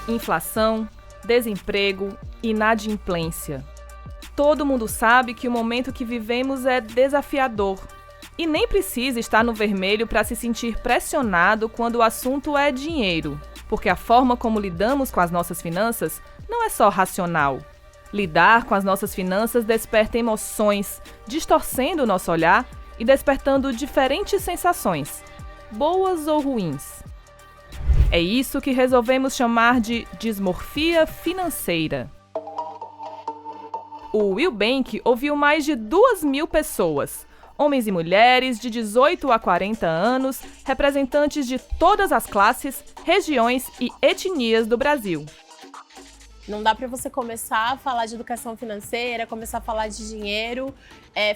Inflação, desemprego, inadimplência. Todo mundo sabe que o momento que vivemos é desafiador. E nem precisa estar no vermelho para se sentir pressionado quando o assunto é dinheiro, porque a forma como lidamos com as nossas finanças não é só racional. Lidar com as nossas finanças desperta emoções, distorcendo o nosso olhar e despertando diferentes sensações, boas ou ruins. É isso que resolvemos chamar de dismorfia financeira. O Will Bank ouviu mais de 2.000 pessoas, homens e mulheres de 18 a 40 anos, representantes de todas as classes, regiões e etnias do Brasil. Não dá para você começar a falar de educação financeira, começar a falar de dinheiro,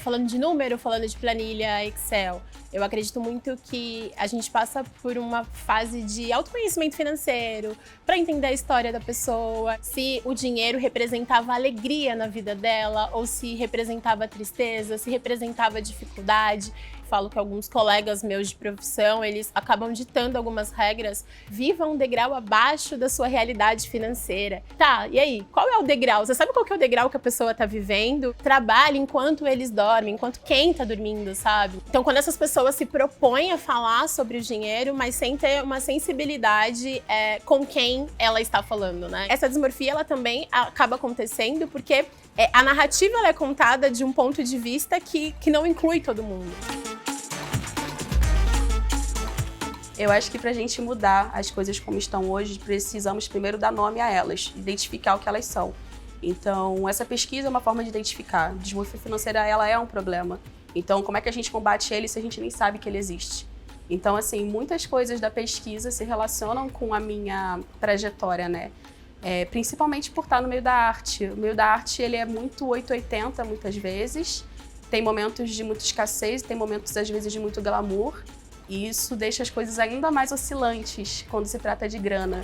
falando de número, falando de planilha Excel. Eu acredito muito que a gente passa por uma fase de autoconhecimento financeiro, para entender a história da pessoa, se o dinheiro representava alegria na vida dela, ou se representava tristeza, se representava dificuldade. Falo que alguns colegas meus de profissão, eles acabam ditando algumas regras. Viva um degrau abaixo da sua realidade financeira. Tá, e aí? Qual é o degrau? Você sabe qual que é o degrau que a pessoa tá vivendo? Trabalhe enquanto eles dormem, enquanto quem tá dormindo, sabe? Então, quando essas pessoas se propõem a falar sobre o dinheiro, mas sem ter uma sensibilidade com quem ela está falando, né? Essa dismorfia, ela também acaba acontecendo porque a narrativa ela é contada de um ponto de vista que não inclui todo mundo. Eu acho que para a gente mudar as coisas como estão hoje, precisamos primeiro dar nome a elas, identificar o que elas são. Então, essa pesquisa é uma forma de identificar. A dismorfia financeira, ela é um problema. Então, como é que a gente combate ele se a gente nem sabe que ele existe? Então, assim, muitas coisas da pesquisa se relacionam com a minha trajetória, né? Principalmente por estar no meio da arte. O meio da arte, ele é muito 880 muitas vezes. Tem momentos de muita escassez, tem momentos, às vezes, de muito glamour. E isso deixa as coisas ainda mais oscilantes quando se trata de grana.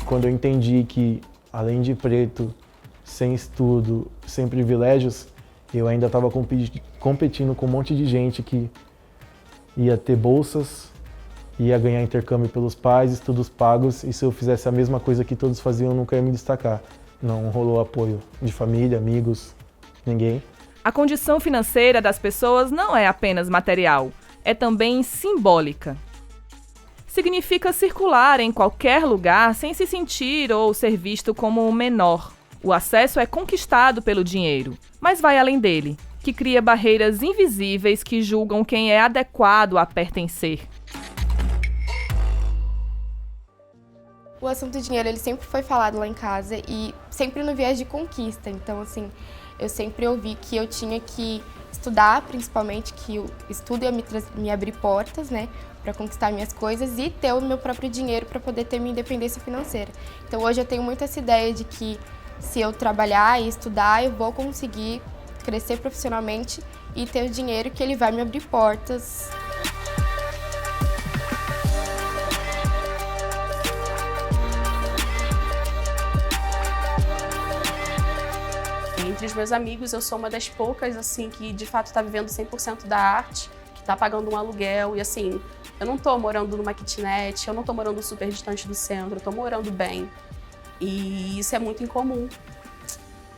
Quando eu entendi que, além de preto, sem estudo, sem privilégios, eu ainda estava competindo com um monte de gente que ia ter bolsas, ia ganhar intercâmbio pelos pais, estudos pagos, e se eu fizesse a mesma coisa que todos faziam, eu nunca ia me destacar. Não rolou apoio de família, amigos, ninguém. A condição financeira das pessoas não é apenas material, é também simbólica. Significa circular em qualquer lugar sem se sentir ou ser visto como o menor. O acesso é conquistado pelo dinheiro, mas vai além dele, que cria barreiras invisíveis que julgam quem é adequado a pertencer. O assunto dinheiro, ele sempre foi falado lá em casa e sempre no viés de conquista. Então, assim, eu sempre ouvi que eu tinha que estudar, principalmente, que o estudo ia me abrir portas, né, para conquistar minhas coisas e ter o meu próprio dinheiro para poder ter minha independência financeira. Então, hoje eu tenho muito essa ideia de que se eu trabalhar e estudar, eu vou conseguir crescer profissionalmente e ter o dinheiro que ele vai me abrir portas. Entre os meus amigos, eu sou uma das poucas, assim, que de fato está vivendo 100% da arte, que está pagando um aluguel e, assim, eu não estou morando numa kitnet, eu não estou morando super distante do centro, eu estou morando bem. E isso é muito incomum.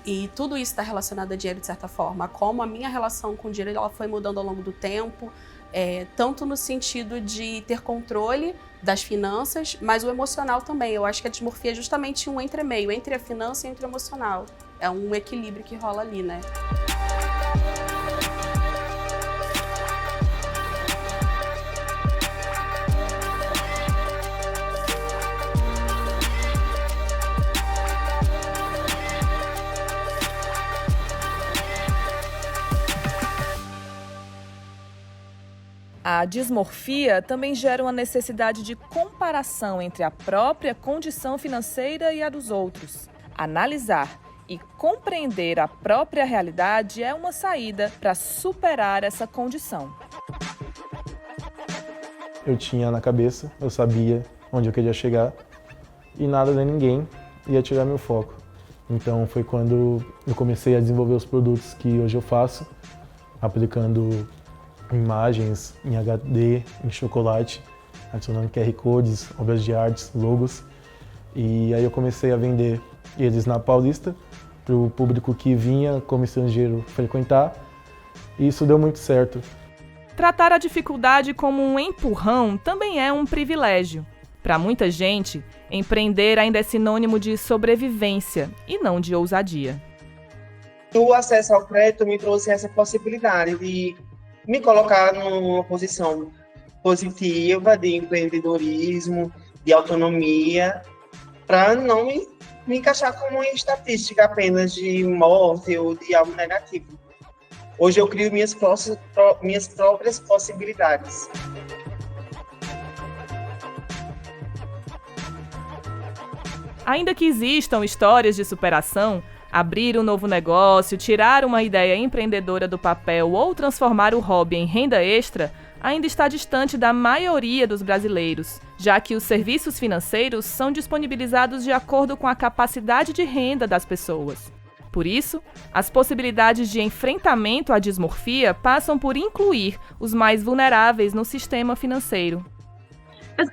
E tudo isso está relacionado a dinheiro, de certa forma. Como a minha relação com o dinheiro ela foi mudando ao longo do tempo, tanto no sentido de ter controle das finanças, mas o emocional também. Eu acho que a dismorfia é justamente um entremeio, entre a finança e entre o emocional. É um equilíbrio que rola ali, né? A dismorfia também gera uma necessidade de comparação entre a própria condição financeira e a dos outros. Analisar e compreender a própria realidade é uma saída para superar essa condição. Eu tinha na cabeça, eu sabia onde eu queria chegar e nada nem ninguém ia tirar meu foco. Então foi quando eu comecei a desenvolver os produtos que hoje eu faço, aplicando imagens em HD, em chocolate, adicionando QR Codes, obras de artes, logos. E aí eu comecei a vender eles na Paulista, para o público que vinha como estrangeiro frequentar, e isso deu muito certo. Tratar a dificuldade como um empurrão também é um privilégio. Para muita gente, empreender ainda é sinônimo de sobrevivência e não de ousadia. O acesso ao crédito me trouxe essa possibilidade de me colocar numa posição positiva de empreendedorismo, de autonomia, para não me encaixar como uma estatística apenas de morte ou de algo negativo. Hoje eu crio minhas próprias possibilidades. Ainda que existam histórias de superação, abrir um novo negócio, tirar uma ideia empreendedora do papel ou transformar o hobby em renda extra, ainda está distante da maioria dos brasileiros, já que os serviços financeiros são disponibilizados de acordo com a capacidade de renda das pessoas. Por isso, as possibilidades de enfrentamento à dismorfia passam por incluir os mais vulneráveis no sistema financeiro.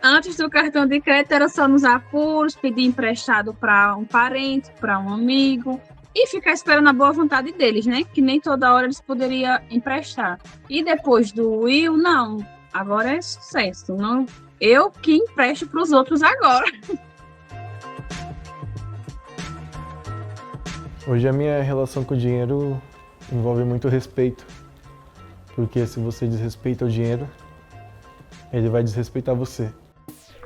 Antes do cartão de crédito era só nos apuros, pedir emprestado para um parente, para um amigo e ficar esperando a boa vontade deles, né? Que nem toda hora eles poderiam emprestar. E depois do Will, não. Agora é sucesso. Não, eu que empresto para os outros agora. Hoje a minha relação com o dinheiro envolve muito respeito, porque se você desrespeita o dinheiro, ele vai desrespeitar você.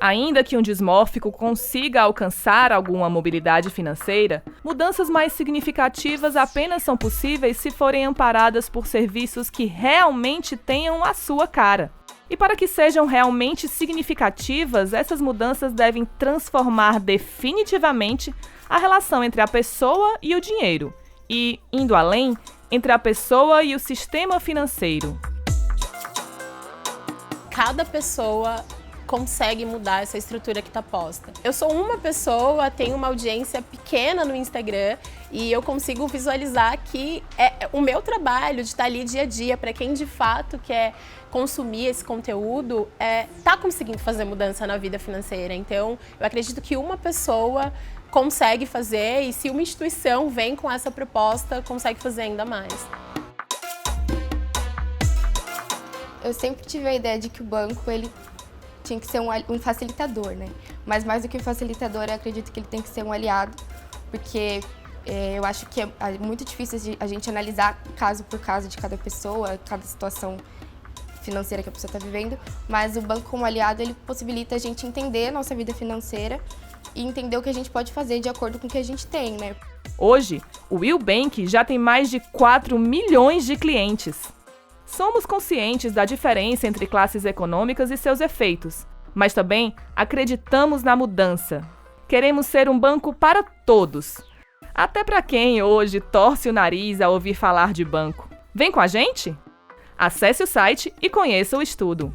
Ainda que um dismórfico consiga alcançar alguma mobilidade financeira, mudanças mais significativas apenas são possíveis se forem amparadas por serviços que realmente tenham a sua cara. E para que sejam realmente significativas, essas mudanças devem transformar definitivamente a relação entre a pessoa e o dinheiro e, indo além, entre a pessoa e o sistema financeiro. Cada pessoa consegue mudar essa estrutura que está posta. Eu sou uma pessoa, tenho uma audiência pequena no Instagram e eu consigo visualizar que o meu trabalho de estar ali dia a dia, para quem de fato quer consumir esse conteúdo, está conseguindo fazer mudança na vida financeira. Então, eu acredito que uma pessoa consegue fazer e se uma instituição vem com essa proposta, consegue fazer ainda mais. Eu sempre tive a ideia de que o banco ele tinha que ser um facilitador, né? Mas mais do que um facilitador, eu acredito que ele tem que ser um aliado, porque eu acho que é muito difícil a gente analisar caso por caso de cada pessoa, cada situação financeira que a pessoa está vivendo, mas o banco como aliado, ele possibilita a gente entender a nossa vida financeira e entender o que a gente pode fazer de acordo com o que a gente tem, né? Hoje, o Will Bank já tem mais de 4 milhões de clientes. Somos conscientes da diferença entre classes econômicas e seus efeitos, mas também acreditamos na mudança. Queremos ser um banco para todos, até para quem hoje torce o nariz ao ouvir falar de banco. Vem com a gente? Acesse o site e conheça o estudo.